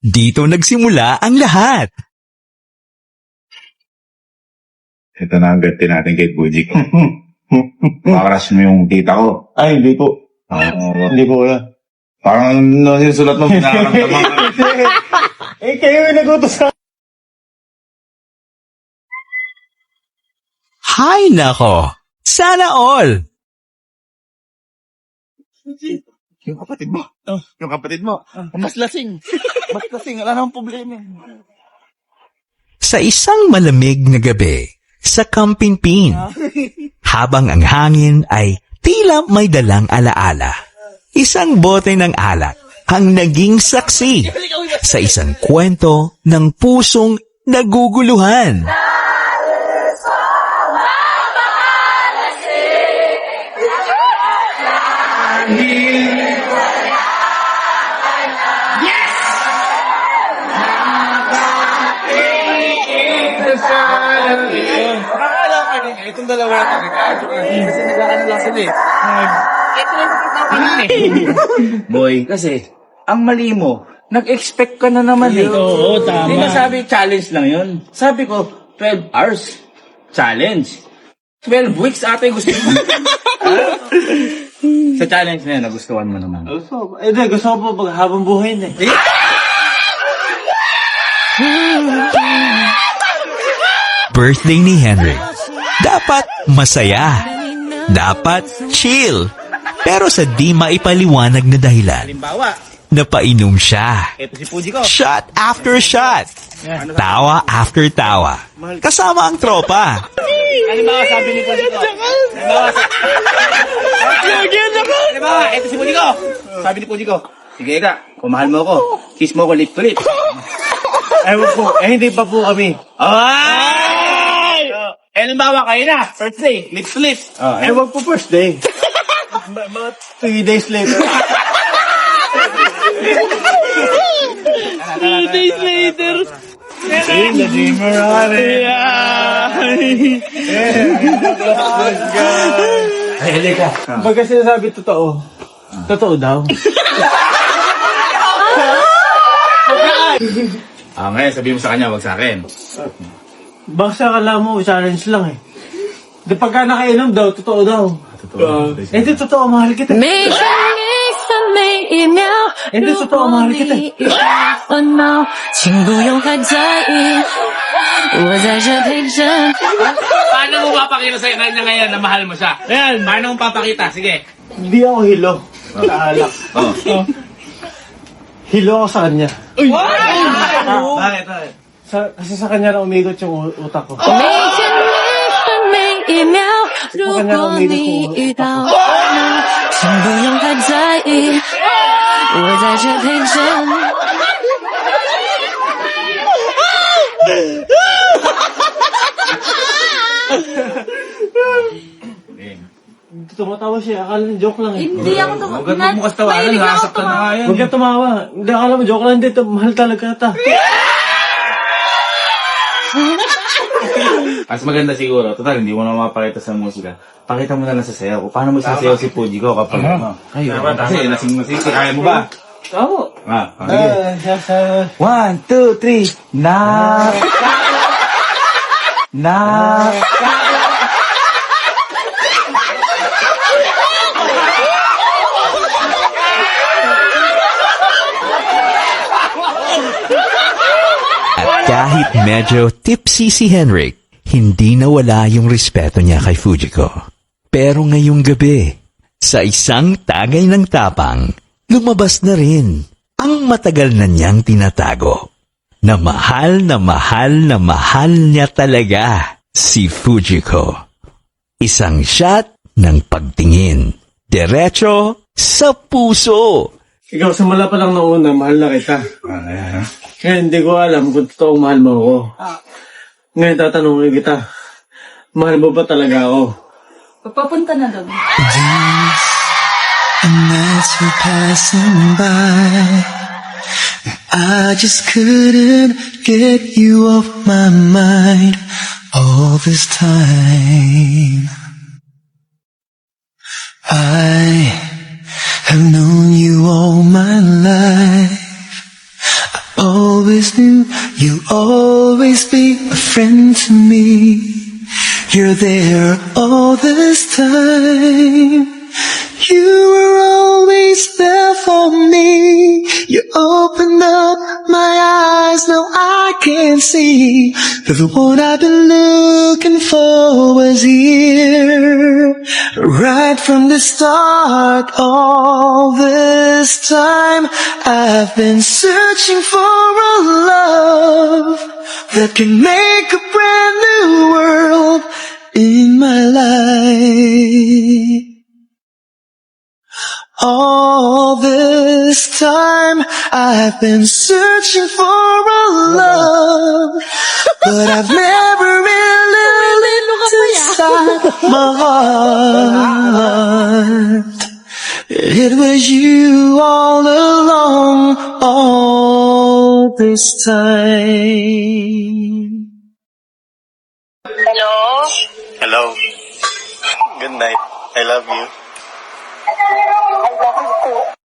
Dito nagsimula ang lahat. Ito na ang ganti natin kay Buji ko. Makaras mo yung tita ko. Ay, hindi po. Hindi po wala. Parang nasusulat mo pinakaramdaman ko. Kayo yung nagutos sa... Hay nako! Sana all! Yung kapatid mo. Yung kapatid mo. Mas lasing. Mas lasing. Wala namang problema. Sa isang malamig na gabi, sa Kampinpin, habang ang hangin ay tila may dalang alaala, isang bote ng alak ang naging saksi sa isang kwento ng pusong naguguluhan. Itong dalawa na talaga. Kasi nag-ano lang sila Boy, kasi, ang mali mo, nag-expect ka na naman eh. Oo, tama. Di ba sabi, challenge lang yun? Sabi ko, 12 hours. Challenge. 12 weeks ate gusto mo. Sa challenge na yun, nagustuhan mo naman. Gusto ko po habang buhay na. Birthday ni Henry. Dapat masaya. Dapat chill. Pero sa di maipaliwanag na dahilan, Halimbawa, napainom siya. eto si Puji ko. Shot after shot. Tawa after tawa. Kasama ang tropa. Halimbawa, sabi ni Puji ko. Halimbawa, eto si Puji ko. Sabi ni Puji ko, sige Eka, kung mahal mo ako, kiss mo ako lip to lip. Ewan po, hindi pa po kami. Ay! Halimbawa, kayo na, first day, lip to lip. Ewan po first day. Mga 3 days later. 3 days later. The dreamer on it. Ay, halika. Pagka sinasabi totoo, totoo daw. Ngayon, sabihin mo sa kanya, wag sa akin. Basta akala mo, challenge lang eh. Di pagka nakainom daw, totoo daw. Hindi totoo, mahal kita. 每分每一秒， Hindi 如 totoo, 果 mahal 你 kita. 已烦恼，请不用太在意，我在这陪着你。 Paano mo papakita sa kanya ngayon na mahal mo siya? Ayan. Paano mo papakita? Sige. Hindi ako hilo. Sa alak. Hilo ako sa kanya. Bakit? Kasi sa kanya na umigot yung utak ko. 每天每一秒，如果你遇到烦恼，请不用太在意，我在这陪着你。 Tumatawa siya. Akala niya joke lang eh. Hindi ako Huwag mo bukas tawanan, nasaktan na nga yan. Huwag ka tumawa. Hindi, akala mo joke lang. Hindi, mahal talaga ata. Mas maganda siguro, total, hindi mo na mapakita sa musika. Pakita mo na lang sa sayaw ko. Paano mo sasayaw si Puji ko kapag ano? Ay, kasi lasing-lasing. Kaya mo ba? Tama. Sige. 1, 2, 3. Knock. Knock. At kahit medyo tipsy si Henrik, hindi nawala yung respeto niya kay Fujiko. Pero ngayong gabi, sa isang tagay ng tapang, lumabas na rin ang matagal na niyang tinatago. Na mahal na mahal na mahal niya talaga si Fujiko. Isang shot ng pagtingin, diretso sa puso. Ikaw, simula pa lang noon na mahal na kita. Ngayon, hindi ko alam kung totoong mahal mo ako. Ngayon, tatanungin kita. Mahal mo ba talaga ako? Papunta na doon. And nights were passing by. I just couldn't get you off my mind all this time. I have known you all my life. I always knew you'll always be a friend to me. You're there all this time. You were always there for me. You opened up my eyes, now I can see that the one I've been looking for was here. Right from the start, all this time, I've been searching for a love that can make a brand new world in my life. All this time I've been searching for a love, but I've never really looked inside my heart. It was you all along, all this time. Hello? Hello. Good night. I love you. I love you too.